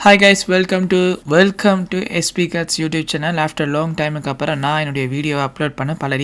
Hi guys, welcome to SP Cuts YouTube channel. After long டைமுக்கு அப்புறம் நான் என்னுடைய வீடியோ அப்லோட் பண்ண பல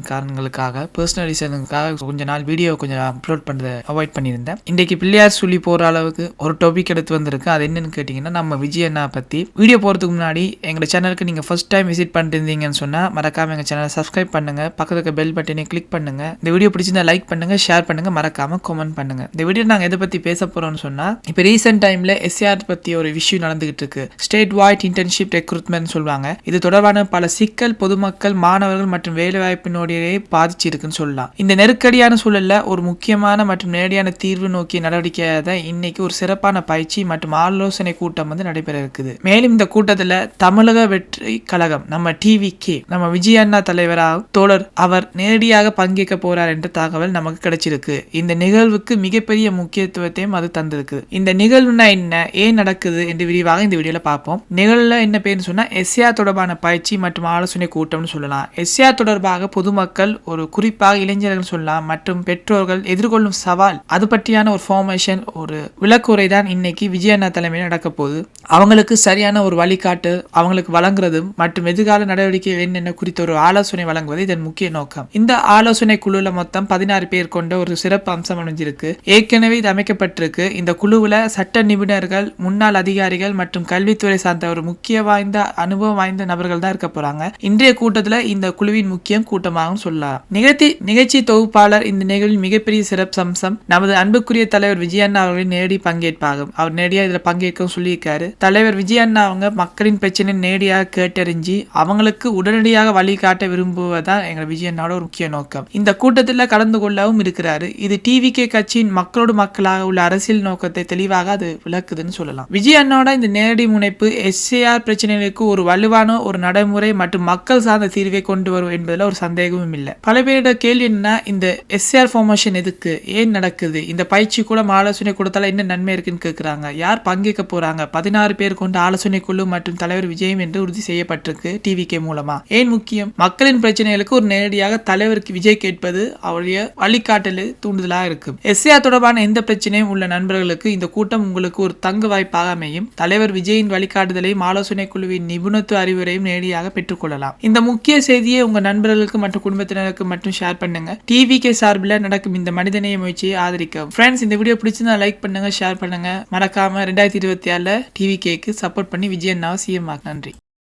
காரணங்களுக்காக பர்சனல் ரீசனுக்காக கொஞ்ச நாள் வீடியோ கொஞ்சம் அப்லோட் பண்ணுறதை அவாய்ட் பண்ணியிருந்தேன். இன்றைக்கி பிள்ளையார் சொல்லி போகிற அளவுக்கு ஒரு டாபிக் எடுத்து வந்திருக்கு. அது என்னன்னு கேட்டிங்கன்னா, நம்ம விஜய் அண்ணா பற்றி. வீடியோ போகிறதுக்கு முன்னாடி எங்கள் சேனலுக்கு நீங்கள் ஃபர்ஸ்ட் டைம் விசிட் பண்ணிருந்தீங்கன்னு சொன்னால் மறக்காமல் எங்கள் சேனலை சப்ஸ்கிரைப் பண்ணுங்கள், பக்கத்துக்கு பெல் பட்டனை கிளிக் பண்ணுங்கள். இந்த வீடியோ பிடிச்சிருந்தா லைக் பண்ணுங்கள், ஷேர் பண்ணுங்கள், மறக்காமல் கமெண்ட் பண்ணுங்கள். இந்த வீடியோ நாங்கள் எதை பற்றி பேச போகிறோம்னு சொன்னால், இப்போ ரீசெண்ட் டைமில் எஸ்ஆர் பற்றி ஒரு விஷயம் நடந்துகிட்டு இருக்கு. ஸ்டேட் வைட் இன்டர்ன்ஷிப் ரெக்ரூட்மெண்ட் சொல்லுவாங்க. இது தொடர்பான பல சிக்கல் பொதுமக்கள், மாணவர்கள் மற்றும் வேலைவாய்ப்பினோடையே பாதிச்சிருக்குன்னு சொல்லலாம். இந்த நெருக்கடியான சூழல்ல ஒரு முக்கியமான மற்றும் நேரடியான தீர்வு நோக்கிய நடவடிக்கையாக இன்னைக்கு ஒரு சிறப்பான பயிற்சி மற்றும் ஆலோசனை கூட்டம் நடைபெற இருக்குது. மேலும் இந்த கூட்டத்துல தமிழக வெற்றி கழகம், நம்ம டிவிகே, நம்ம விஜய் அண்ணா தலைவராக தோழர் அவர் நேரடியாக பங்கேற்க போறார் என்ற தகவல் நமக்கு கிடைச்சிருக்கு. இந்த நிகழ்வுக்கு மிகப்பெரிய முக்கியத்துவத்தையும் அது தந்திருக்கு. இந்த நிகழ்வுனா என்ன, ஏன் நடக்குது என்று விரிவாக இந்த வீடியோல பார்ப்போம். நிகழ்வுல என்ன பேர்னு சொன்னா எஸ்ஆர் தொடர்பான பயிற்சி மற்றும் ஆலோசனை கூட்டம்னு சொல்லலாம். எஸ்ஆர் தொடர்பாக பொதுமக்கள், ஒரு குறிப்பாக இளைஞர்கள் சொல்லலாம், மற்றும் பெற்றோர்கள் எதிர்கொள்ளும் சவால், அது பற்றியான ஒரு ஃபார்மேஷன், ஒரு விளக்குரை தான் இன்னைக்கு விஜய் அண்ணா தலைமையில் நடக்க போகுது. அவங்களுக்கு சரியான ஒரு வழிகாட்டு அவங்களுக்கு வழங்குறதும் மற்றும் எதிர்கால நடவடிக்கைகள் என்னென்ன குறித்த ஒரு ஆலோசனை வழங்குவது இதன் முக்கிய நோக்கம். இந்த ஆலோசனை குழுல மொத்தம் 16 பேர் கொண்ட ஒரு சிறப்பு அம்சம் அமைஞ்சிருக்கு. ஏற்கனவே இது அமைக்கப்பட்டிருக்கு. இந்த குழுவுல சட்ட நிபுணர்கள், முன்னாள் அதிகாரிகள் மற்றும் கல்வித்துறை சார்ந்த ஒரு முக்கிய வாய்ந்த அனுபவம் வாய்ந்த நபர்கள் தான் இருக்க போறாங்க. இன்றைய கூட்டத்தில் இந்த குழுவின் முக்கிய கூட்டமாகவும் சொல்லலாம். நிகழ்ச்சி தொகுப்பாளர் இந்த நிகழ்வில் மிகப்பெரிய சிறப்பு அம்சம் நமது அன்புக்குரிய தலைவர் விஜய் அண்ணா அவர்களின் நேரடி பங்கேற்பாகும். அவர் நேரடியாக இதுல பங்கேற்க சொல்லியிருக்காரு. தலைவர் விஜய் அண்ணா அவங்க மக்களின் பிரச்சனை நேரடியாக கேட்டறிஞ்சு அவங்களுக்கு உடனடியாக வழிகாட்ட விரும்புவதுதான் எங்கள் விஜய் அண்ணாவோட ஒரு முக்கிய நோக்கம். இந்த கூட்டத்தில் கலந்து கொள்ளவும் இருக்கிறாரு. இது டிவிகே கட்சியின் மக்களோடு மக்களாக உள்ள அரசியல் நோக்கத்தை தெளிவாக அது விளக்குதுன்னு சொல்லலாம். விஜய் அண்ணாவோட இந்த நேரடி முனைப்பு எஸ்ஆர் பிரச்சனைகளுக்கு ஒரு வலுவான ஒரு நடைமுறை மற்றும் மக்கள் சார்ந்த தீர்வை கொண்டு வரும் என்பதில் ஒரு சந்தேகமும் இல்லை. பல பேரோட கேள்வி என்ன, இந்த எஸ்ஆர் ஃபார்மேஷன் எதுக்கு, ஏன் நடக்குது, இந்த பயிற்சி கூட ஆலோசனை கூடத்தால என்ன நன்மை இருக்குன்னு கேட்கிறாங்க. யார் பங்கேற்க போறாங்க? 16 பேர் கொண்ட ஆலோசனை குழு மற்றும் தலைவர் விஜயம் என்று உறுதி செய்யப்பட்டிருக்கு டிவிகே மூலமா. ஏன் முக்கியம்? மக்களின் பிரச்சனைகளுக்கு ஒரு நேரடியாக தலைவருக்கு விஜய் கேட்பது அவருடைய வழிகாட்டல் தூண்டுதலாக இருக்கும். எஸ்ஆர் தொடர்பான எந்த பிரச்சனையும் உள்ள நண்பர்களுக்கு இந்த கூட்டம் உங்களுக்கு ஒரு தங்க வாய்ப்பாக அமையும். தலைவர் விஜயின் வழிகாட்டுதலையும் ஆலோசனை குழுவின் நிபுணத்துவ அறிவுரையும் நேரடியாக பெற்றுக்கொள்ளலாம். இந்த முக்கிய செய்தியை உங்க நண்பர்களுக்கு மற்றும் குடும்பத்தினருக்கு மட்டும் ஷேர் பண்ணுங்க. டிவிகே சார்பில் நடக்கும் இந்த மனிதநேய முயற்சியை ஆதரிக்கவும். ஃப்ரெண்ட்ஸ், இந்த வீடியோ பிடிச்சிருந்தா லைக் பண்ணுங்க, ஷேர் பண்ணுங்க. மறக்காம 2024 டிவிகேக்கு சப்போர்ட் பண்ணி விஜய் அண்ணாவை சிஎம் ஆக. நன்றி.